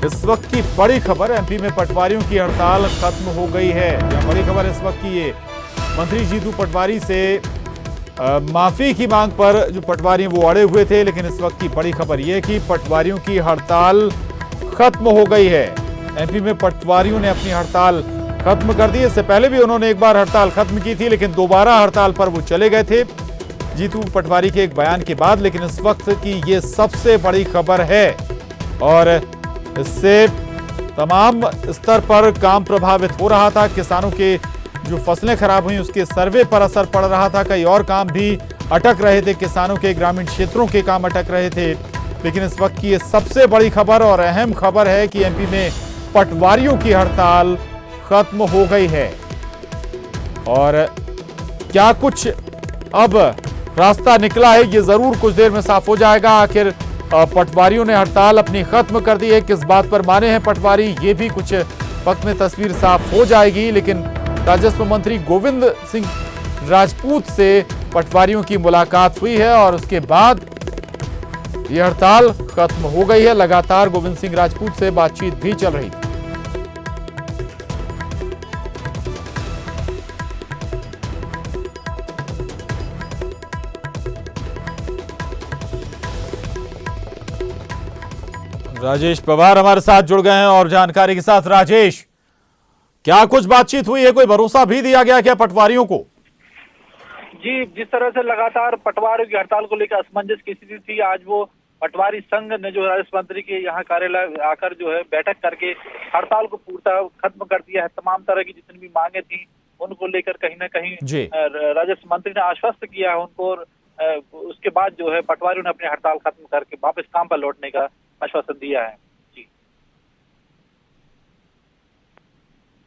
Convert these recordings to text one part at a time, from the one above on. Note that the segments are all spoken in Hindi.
इस वक्त की बड़ी खबर, एमपी में पटवारियों की हड़ताल खत्म हो गई है। यह बड़ी खबर इस वक्त की ये मंत्री जीतू पटवारी से माफी की मांग पर जो पटवारी वो अड़े हुए थे, लेकिन इस वक्त की बड़ी खबर यह कि पटवारियों की हड़ताल खत्म हो गई है। एमपी में पटवारियों ने अपनी हड़ताल खत्म कर दी। इससे पहले भी उन्होंने एक बार हड़ताल खत्म की थी, लेकिन दोबारा हड़ताल पर वो चले गए थे जीतू पटवारी के एक बयान के बाद। लेकिन इस वक्त की ये सबसे बड़ी खबर है और इससे तमाम स्तर पर काम प्रभावित हो रहा था। किसानों के जो फसलें खराब हुई उसके सर्वे पर असर पड़ रहा था। कई और काम भी अटक रहे थे, किसानों के ग्रामीण क्षेत्रों के काम अटक रहे थे। लेकिन इस वक्त की ये सबसे बड़ी खबर और अहम खबर है कि एमपी में पटवारियों की हड़ताल खत्म हो गई है। और क्या कुछ अब रास्ता निकला है, ये जरूर कुछ देर में साफ हो जाएगा। आखिर पटवारियों ने हड़ताल अपनी खत्म कर दी है, किस बात पर माने हैं पटवारी, ये भी कुछ वक्त में तस्वीर साफ हो जाएगी। लेकिन राजस्व मंत्री गोविंद सिंह राजपूत से पटवारियों की मुलाकात हुई है और उसके बाद यह हड़ताल खत्म हो गई है। लगातार गोविंद सिंह राजपूत से बातचीत भी चल रही थी। राजेश पवार हमारे साथ जुड़ गए हैं और जानकारी के साथ। राजेश, क्या कुछ बातचीत हुई है, कोई भरोसा भी दिया गया क्या पटवारियों को? जी, जिस तरह से लगातार पटवारियों की हड़ताल को लेकर असमंजस की स्थिति थी, आज वो पटवारी संघ ने जो राजस्व मंत्री के यहाँ कार्यालय आकर जो है बैठक करके हड़ताल को पूर्णतः खत्म कर दिया है। तमाम तरह की जितनी भी मांगे थी उनको लेकर कहीं ना कहीं राजस्व मंत्री ने आश्वस्त किया है उनको। और उसके बाद जो है पटवारियों ने अपनी हड़ताल खत्म करके वापस काम पर लौटने का आश्वासन दिया है।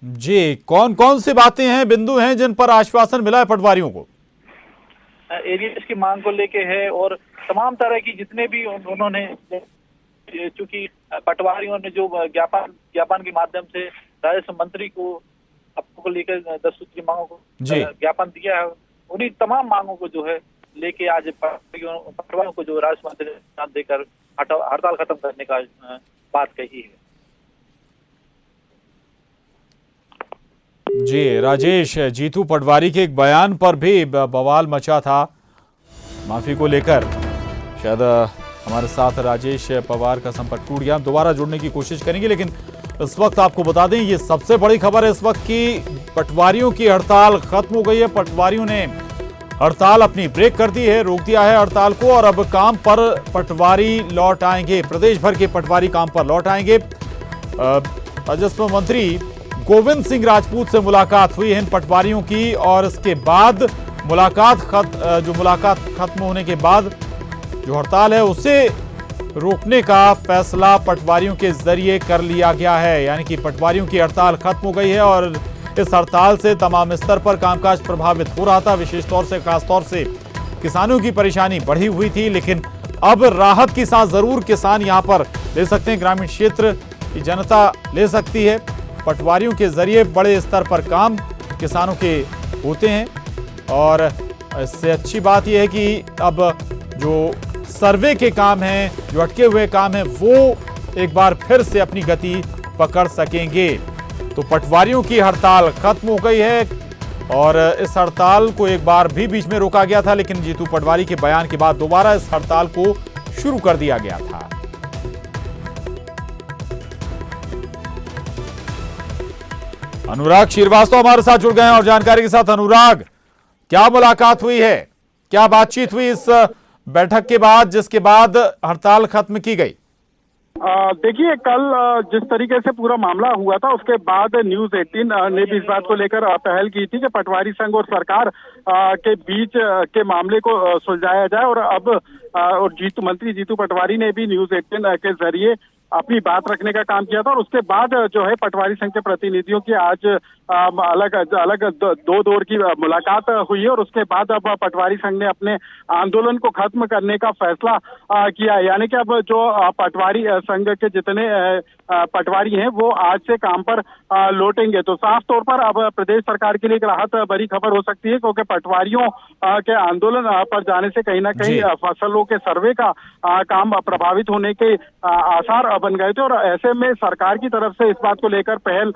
जी, कौन कौन सी बातें हैं, बिंदु हैं जिन पर आश्वासन मिला है पटवारियों को? एरियर्स की मांग को लेके है और तमाम तरह की जितने भी उन्होंने, चूंकि पटवारियों ने जो ज्ञापन के माध्यम से राजस्व मंत्री को लेकर 10 सूत्री मांगों को ज्ञापन दिया है, उन्हीं तमाम मांगों को जो है लेके आज पटवारियों को जो राजस्व मंत्री ने देकर हड़ताल खत्म करने का बात कही है। जी राजेश, जीतू पटवारी के एक बयान पर भी बवाल मचा था माफी को लेकर। शायद हमारे साथ राजेश पवार का संपर्क टूट गया, हम दोबारा जुड़ने की कोशिश करेंगे। लेकिन इस वक्त आपको बता दें, ये सबसे बड़ी खबर है इस वक्त की, पटवारियों की हड़ताल खत्म हो गई है। पटवारियों ने हड़ताल अपनी ब्रेक कर दी है, रोक दिया है हड़ताल को और अब काम पर पटवारी लौट आएंगे। प्रदेश भर के पटवारी काम पर लौट आएंगे। राजस्व मंत्री गोविंद सिंह राजपूत से मुलाकात हुई है इन पटवारियों की और इसके बाद मुलाकात खत्म होने के बाद जो हड़ताल है उसे रोकने का फैसला पटवारियों के जरिए कर लिया गया है। यानी कि पटवारियों की हड़ताल खत्म हो गई है और इस हड़ताल से तमाम स्तर पर कामकाज प्रभावित हो रहा था। विशेष तौर से, खास तौर से किसानों की परेशानी बढ़ी हुई थी, लेकिन अब राहत की सांस जरूर किसान यहां पर ले सकते हैं, ग्रामीण क्षेत्र की जनता ले सकती है। पटवारियों के जरिए बड़े स्तर पर काम किसानों के होते हैं और इससे अच्छी बात यह है कि अब जो सर्वे के काम हैं, जो अटके हुए काम हैं, वो एक बार फिर से अपनी गति पकड़ सकेंगे। तो पटवारियों की हड़ताल खत्म हो गई है और इस हड़ताल को एक बार भी बीच में रोका गया था, लेकिन जीतू पटवारी के बयान के बाद दोबारा इस हड़ताल को शुरू कर दिया गया था। अनुराग श्रीवास्तव हमारे साथ जुड़ गए हैं और जानकारी के साथ। अनुराग, क्या मुलाकात हुई है, क्या बातचीत हुई इस बैठक के बाद जिसके बाद हड़ताल खत्म की गई? देखिए, कल जिस तरीके से पूरा मामला हुआ था उसके बाद न्यूज़ 18 ने भी इस बात को लेकर पहल की थी कि पटवारी संघ और सरकार के बीच के मामले को सुलझाया जाए। और अब और मंत्री जीतू पटवारी ने भी न्यूज़ 18 के जरिए अपनी बात रखने का काम किया था। और उसके बाद जो है पटवारी संघ के प्रतिनिधियों की आज अलग अलग दो दौर की मुलाकात हुई है और उसके बाद अब पटवारी संघ ने अपने आंदोलन को खत्म करने का फैसला किया। यानी कि अब जो पटवारी संघ के जितने पटवारी हैं वो आज से काम पर लौटेंगे। तो साफ तौर पर अब प्रदेश सरकार के लिए एक राहत भरी खबर हो सकती है, क्योंकि पटवारियों के आंदोलन पर जाने से कहीं ना कहीं फसलों के सर्वे का काम प्रभावित होने के आसार बन गए थे। और ऐसे में सरकार की तरफ से इस बात को लेकर पहल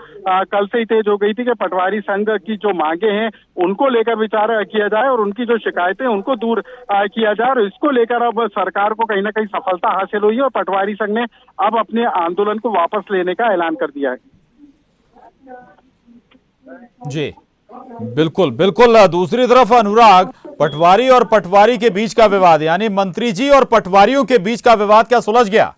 कल से ही तेज हो गई थी कि पटवारी संघ की जो मांगे हैं उनको लेकर विचार किया जाए और उनकी जो शिकायतें उनको दूर किया जाए। और इसको लेकर अब सरकार को कहीं ना कहीं सफलता हासिल हुई है और पटवारी संघ ने अब अपने आंदोलन को वापस लेने का ऐलान कर दिया है। जी बिल्कुल बिल्कुल। दूसरी तरफ अनुराग, पटवारी और पटवारी के बीच का विवाद, यानी मंत्री जी और पटवारियों के बीच का विवाद क्या सुलझ गया?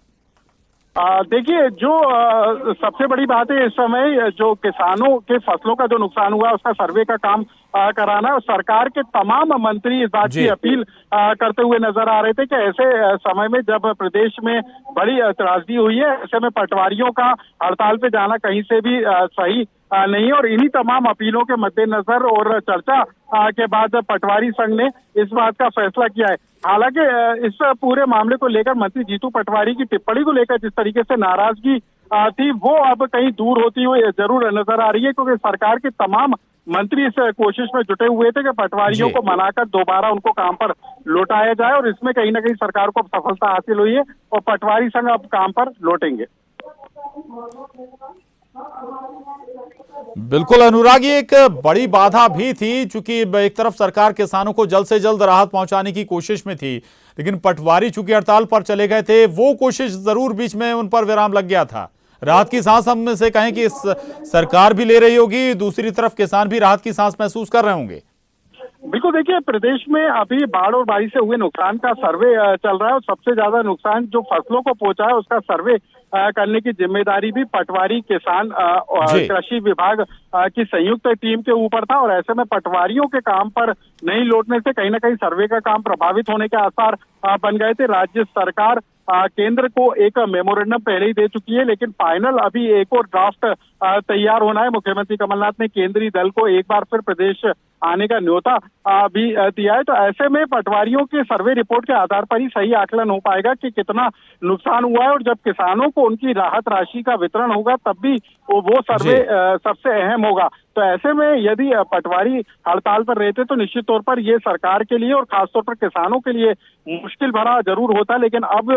देखिए, जो सबसे बड़ी बात है इस समय जो किसानों के फसलों का जो नुकसान हुआ उसका सर्वे का काम कराना है। सरकार के तमाम मंत्री इस बात की अपील करते हुए नजर आ रहे थे कि ऐसे समय में जब प्रदेश में बड़ी त्रासदी हुई है, ऐसे में पटवारियों का हड़ताल पे जाना कहीं से भी सही नहीं है। और इन्हीं तमाम अपीलों के मद्देनजर और चर्चा के बाद पटवारी संघ ने इस बात का फैसला किया है। हालांकि इस पूरे मामले को लेकर मंत्री जीतू पटवारी की टिप्पणी को लेकर जिस तरीके से नाराजगी थी वो अब कहीं दूर होती हुई जरूर नजर आ रही है, क्योंकि सरकार के तमाम मंत्री इस कोशिश में जुटे हुए थे कि पटवारियों को मनाकर दोबारा उनको काम पर लौटाया जाए। और इसमें कहीं ना कहीं सरकार को सफलता हासिल हुई है और पटवारी संघ अब काम पर लौटेंगे। बिल्कुल अनुराग, ये एक बड़ी बाधा भी थी, चूंकि एक तरफ सरकार किसानों को जल्द से जल्द राहत पहुंचाने की कोशिश में थी, लेकिन पटवारी चूंकि हड़ताल पर चले गए थे, वो कोशिश जरूर बीच में उन पर विराम लग गया था। राहत की सांस हम से कहें कि सरकार भी ले रही होगी, दूसरी तरफ किसान भी राहत की सांस महसूस कर रहे होंगे। बिल्कुल, देखिए प्रदेश में अभी बाढ़ और बारिश से हुए नुकसान का सर्वे चल रहा है और सबसे ज्यादा नुकसान जो फसलों को पहुंचा है उसका सर्वे करने की जिम्मेदारी भी पटवारी, किसान और कृषि विभाग की संयुक्त टीम के ऊपर था। और ऐसे में पटवारियों के काम पर नहीं लौटने से कहीं ना कहीं सर्वे का काम प्रभावित होने के आसार बन गए थे। राज्य सरकार केंद्र को एक मेमोरेंडम पहले ही दे चुकी है, लेकिन फाइनल अभी एक और ड्राफ्ट तैयार होना है। मुख्यमंत्री कमलनाथ ने केंद्रीय दल को एक बार फिर प्रदेश आने का न्योता भी दिया है। तो ऐसे में पटवारियों के सर्वे रिपोर्ट के आधार पर ही सही आकलन हो पाएगा कि कितना नुकसान हुआ है। और जब किसानों को उनकी राहत राशि का वितरण होगा तब भी वो सर्वे सबसे अहम होगा। तो ऐसे में यदि पटवारी हड़ताल पर रहते तो निश्चित तौर पर ये सरकार के लिए और खासतौर पर किसानों के लिए मुश्किल भरा जरूर होता, लेकिन अब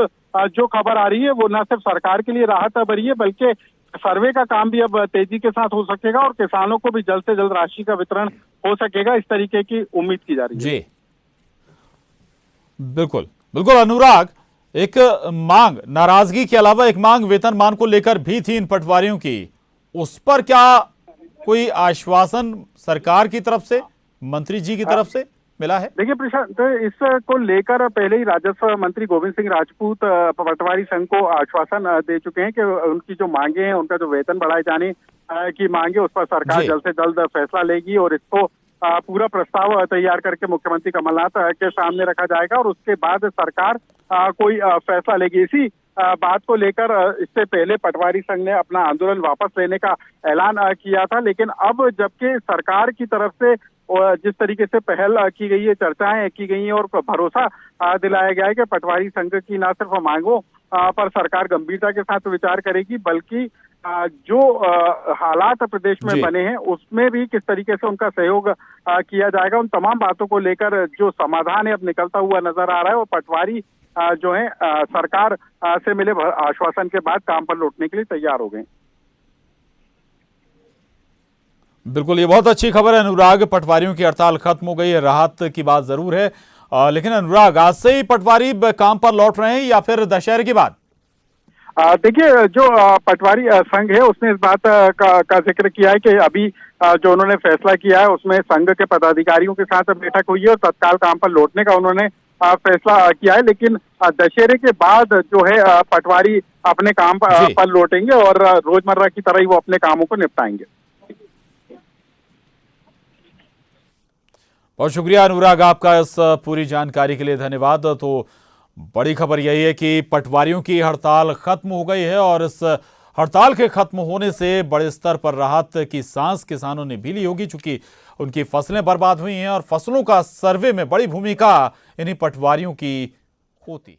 जो खबर आ रही है वो न सिर्फ सरकार के लिए राहत भरी है बल्कि सर्वे का काम भी अब तेजी के साथ हो सकेगा और किसानों को भी जल्द से जल्द राशि का वितरण हो सकेगा, इस तरीके की उम्मीद की जा रही है। जी बिल्कुल बिल्कुल अनुराग, एक मांग, नाराजगी के अलावा एक मांग वेतनमान को लेकर भी थी इन पटवारियों की, उस पर क्या कोई आश्वासन सरकार की तरफ से, मंत्री जी की तरफ से मिला है? देखिए प्रशांत, इसको लेकर पहले ही राजस्व मंत्री गोविंद सिंह राजपूत पटवारी संघ को आश्वासन दे चुके हैं कि उनकी जो मांगे हैं, उनका जो वेतन बढ़ाए जाने की मांगे, उस पर सरकार जल्द से जल्द फैसला लेगी और इसको पूरा प्रस्ताव तैयार करके मुख्यमंत्री कमलनाथ के सामने रखा जाएगा और उसके बाद सरकार कोई फैसला लेगी। इसी बात को लेकर इससे पहले पटवारी संघ ने अपना आंदोलन वापस लेने का ऐलान किया था, लेकिन अब जबकि सरकार की तरफ से जिस तरीके से पहल की गई है, चर्चाएं की गई हैं और भरोसा दिलाया गया है कि पटवारी संघ की न सिर्फ मांगों पर सरकार गंभीरता के साथ विचार करेगी बल्कि जो हालात प्रदेश में बने हैं उसमें भी किस तरीके से उनका सहयोग किया जाएगा। उन तमाम बातों को लेकर जो समाधान है अब निकलता हुआ नजर आ रहा है और पटवारी जो है सरकार से मिले आश्वासन के बाद काम पर लौटने के लिए तैयार हो गए। बिल्कुल, ये बहुत अच्छी खबर है अनुराग, पटवारियों की हड़ताल खत्म हो गई है, राहत की बात जरूर है। लेकिन अनुराग, आज से ही पटवारी काम पर लौट रहे हैं या फिर दशहरे के बाद? देखिए, जो पटवारी संघ है उसने इस बात का जिक्र किया है कि अभी जो उन्होंने फैसला किया है उसमें संघ के पदाधिकारियों के साथ बैठक हुई है और तत्काल काम पर लौटने का उन्होंने फैसला किया है। लेकिन दशहरे के बाद जो है पटवारी अपने काम पर लौटेंगे और रोजमर्रा की तरह ही वो अपने कामों को निपटाएंगे। बहुत शुक्रिया अनुराग आपका इस पूरी जानकारी के लिए, धन्यवाद। तो बड़ी खबर यही है कि पटवारियों की हड़ताल खत्म हो गई है और इस हड़ताल के खत्म होने से बड़े स्तर पर राहत की सांस किसानों ने भी ली होगी, चूंकि उनकी फसलें बर्बाद हुई हैं और फसलों का सर्वे में बड़ी भूमिका इन्हीं पटवारियों की होती।